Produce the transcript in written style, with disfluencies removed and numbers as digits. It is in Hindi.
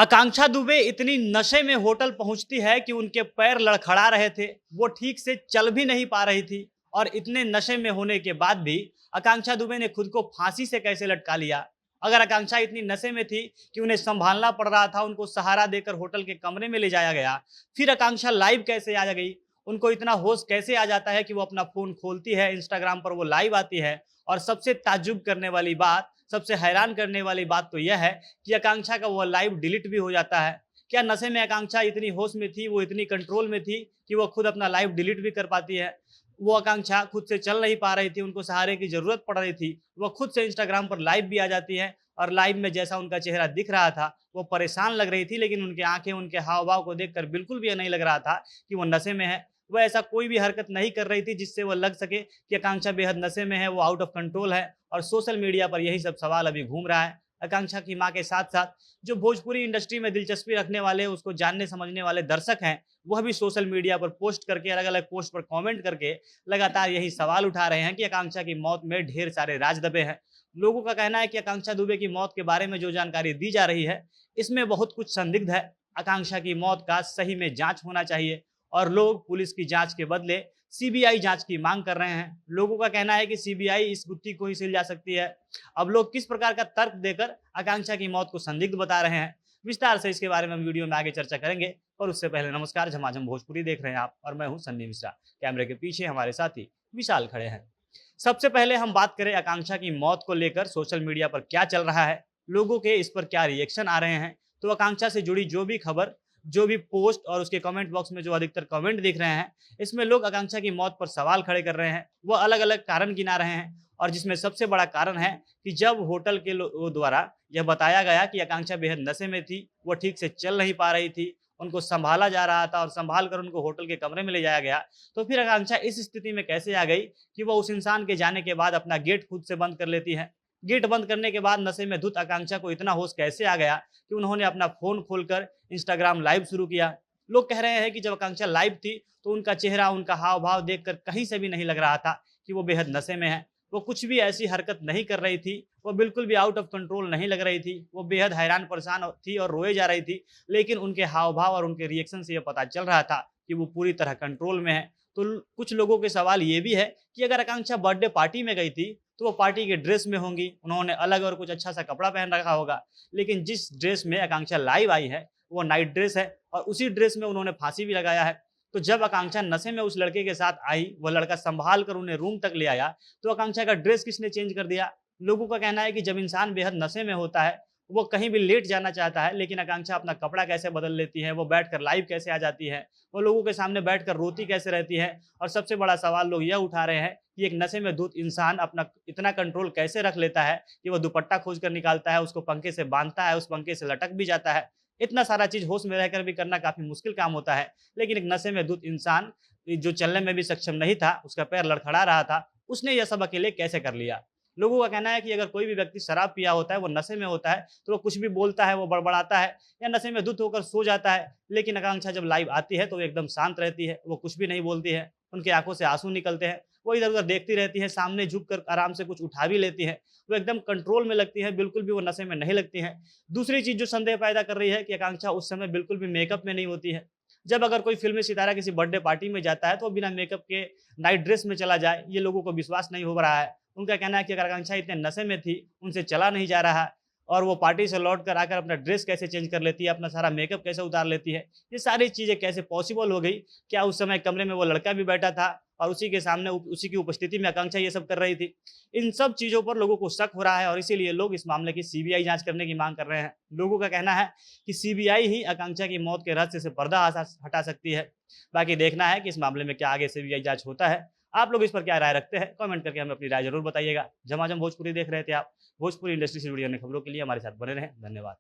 आकांक्षा दुबे इतनी नशे में होटल पहुंचती है कि उनके पैर लड़खड़ा रहे थे। वो ठीक से चल भी नहीं पा रही थी और इतने नशे में होने के बाद भी आकांक्षा दुबे ने खुद को फांसी से कैसे लटका लिया। अगर आकांक्षा इतनी नशे में थी कि उन्हें संभालना पड़ रहा था, उनको सहारा देकर होटल के कमरे में ले जाया गया, फिर आकांक्षा लाइव कैसे आ गई? उनको इतना होश कैसे आ जाता है कि वो अपना फोन खोलती है, इंस्टाग्राम पर वो लाइव आती है। और सबसे ताज्जुब करने वाली बात, सबसे हैरान करने वाली बात तो यह है कि आकांक्षा का वो लाइव डिलीट भी हो जाता है। क्या नशे में आकांक्षा इतनी होश में थी, वो इतनी कंट्रोल में थी कि वो खुद अपना लाइव डिलीट भी कर पाती है? वो आकांक्षा खुद से चल नहीं पा रही थी, उनको सहारे की जरूरत पड़ रही थी। वो खुद से इंस्टाग्राम पर लाइव भी आ जाती है और लाइव में जैसा उनका चेहरा दिख रहा था, वो परेशान लग रही थी, लेकिन उनकी आंखें, उनके हाव भाव को देखकर बिल्कुल भी ये नहीं लग रहा था कि वो नशे में है। वो ऐसा कोई भी हरकत नहीं कर रही थी जिससे वो लग सके कि आकांक्षा बेहद नशे में है, वो आउट ऑफ कंट्रोल है। और सोशल मीडिया पर यही सब सवाल अभी घूम रहा है। आकांक्षा की मां के साथ साथ जो भोजपुरी इंडस्ट्री में दिलचस्पी रखने वाले, उसको जानने समझने वाले दर्शक हैं, वह भी सोशल मीडिया पर पोस्ट करके, अलग अलग पोस्ट पर कमेंट करके लगातार यही सवाल उठा रहे हैं कि आकांक्षा की मौत में ढेर सारे राज दबे हैं। लोगों का कहना है कि आकांक्षा दुबे की मौत के बारे में जो जानकारी दी जा रही है, इसमें बहुत कुछ संदिग्ध है। आकांक्षा की मौत का सही में जांच होना चाहिए और लोग पुलिस की जांच के बदले सीबीआई जांच की मांग कर रहे हैं। लोगों का कहना है कि सीबीआई इस गुत्थी को ही सिल जा सकती है। अब लोग किस प्रकार का तर्क देकर आकांक्षा की मौत को संदिग्ध बता रहे हैं, विस्तार से इसके बारे में हम वीडियो में आगे चर्चा करेंगे। और उससे पहले नमस्कार, झमाझम भोजपुरी देख रहे हैं आप और मैं हूं सन्नी मिश्रा। कैमरे के पीछे हमारे साथी विशाल खड़े हैं। सबसे पहले हम बात करें आकांक्षा की मौत को लेकर सोशल मीडिया पर क्या चल रहा है, लोगों के इस पर क्या रिएक्शन आ रहे हैं। तो आकांक्षा से जुड़ी जो भी खबर, जो भी पोस्ट और उसके कमेंट बॉक्स में जो अधिकतर कमेंट दिख रहे हैं, इसमें लोग आकांक्षा की मौत पर सवाल खड़े कर रहे हैं। वो अलग अलग कारण गिना रहे हैं और जिसमें सबसे बड़ा कारण है कि जब होटल के द्वारा यह बताया गया कि आकांक्षा बेहद नशे में थी, वो ठीक से चल नहीं पा रही थी, उनको संभाला जा रहा था और संभाल कर उनको होटल के कमरे में ले जाया गया, तो फिर आकांक्षा इस स्थिति में कैसे आ गई कि वो उस इंसान के जाने के बाद अपना गेट खुद से बंद कर लेती है। गेट बंद करने के बाद नशे में धुत आकांक्षा को इतना होश कैसे आ गया कि उन्होंने अपना फोन खोलकर इंस्टाग्राम लाइव शुरू किया। लोग कह रहे हैं कि जब आकांक्षा लाइव थी तो उनका चेहरा, उनका हाव भाव देखकर कहीं से भी नहीं लग रहा था कि वो बेहद नशे में है। वो कुछ भी ऐसी हरकत नहीं कर रही थी, वो बिल्कुल भी आउट ऑफ कंट्रोल नहीं लग रही थी। वो बेहद हैरान परेशान थी और रोए जा रही थी, लेकिन उनके हाव भाव और उनके रिएक्शन से यह पता चल रहा था कि वो पूरी तरह कंट्रोल में है। तो कुछ लोगों के सवाल ये भी है कि अगर आकांक्षा बर्थडे पार्टी में गई थी तो वो पार्टी के ड्रेस में होंगी, उन्होंने अलग और कुछ अच्छा सा कपड़ा पहन रखा होगा। लेकिन जिस ड्रेस में आकांक्षा लाइव आई है वो नाइट ड्रेस है और उसी ड्रेस में उन्होंने फांसी भी लगाया है। तो जब आकांक्षा नशे में उस लड़के के साथ आई, वो लड़का संभाल कर उन्हें रूम तक ले आया, तो आकांक्षा का ड्रेस किसने चेंज कर दिया? लोगों का कहना है कि जब इंसान बेहद नशे में होता है, वो कहीं भी लेट जाना चाहता है, लेकिन आकांक्षा अपना कपड़ा कैसे बदल लेती है, वो बैठकर लाइव कैसे आ जाती है, वो लोगों के सामने बैठकर रोती कैसे रहती है। और सबसे बड़ा सवाल लोग यह उठा रहे हैं कि एक नशे में धुत इंसान अपना इतना कंट्रोल कैसे रख लेता है कि वो दुपट्टा खोज कर निकालता है, उसको पंखे से बांधता है, उस पंखे से लटक भी जाता है। इतना सारा चीज होश में रहकर भी करना काफी मुश्किल काम होता है, लेकिन एक नशे में धुत इंसान जो चलने में भी सक्षम नहीं था, उसका पैर लड़खड़ा रहा था, उसने यह सब अकेले कैसे कर लिया? लोगों का कहना है कि अगर कोई भी व्यक्ति शराब पिया होता है, वो नशे में होता है, तो वो कुछ भी बोलता है, वो बड़बड़ाता है या नशे में धुत होकर सो जाता है। लेकिन आकांक्षा जब लाइव आती है तो वो एकदम शांत रहती है, वो कुछ भी नहीं बोलती है, उनकी आंखों से आंसू निकलते हैं, वो इधर उधर देखती रहती है, सामने झुक कर आराम से कुछ उठा भी लेती है। वो एकदम कंट्रोल में लगती है, बिल्कुल भी वो नशे में नहीं लगती है। दूसरी चीज जो संदेह पैदा कर रही है कि आकांक्षा उस समय बिल्कुल भी मेकअप में नहीं होती है। जब अगर कोई फिल्मी सितारा किसी बर्थडे पार्टी में जाता है तो वो बिना मेकअप के नाइट ड्रेस में चला जाए, ये लोगों को विश्वास नहीं हो रहा है। उनका कहना है कि अगर आकांक्षा इतने नशे में थी, उनसे चला नहीं जा रहा और वो पार्टी से लौट कर आकर अपना ड्रेस कैसे चेंज कर लेती है, अपना सारा मेकअप कैसे उतार लेती है, ये सारी चीजें कैसे पॉसिबल हो गई? क्या उस समय कमरे में वो लड़का भी बैठा था और उसी के सामने, उसी की उपस्थिति में आकांक्षा ये सब कर रही थी? इन सब चीजों पर लोगों को शक हो रहा है और इसीलिए लोग इस मामले की सीबीआई जांच करने की मांग कर रहे हैं। लोगों का कहना है कि सीबीआई ही आकांक्षा की मौत के रहस्य से पर्दा हटा सकती है। बाकी देखना है कि इस मामले में क्या आगे सीबीआई जांच होता है। आप लोग इस पर क्या राय रखते हैं? कमेंट करके हमें अपनी राय जरूर बताइएगा। झमाझम भोजपुरी देख रहे थे आप। भोजपुरी इंडस्ट्री से जुड़ी अन्य खबरों के लिए हमारे साथ बने रहें। धन्यवाद।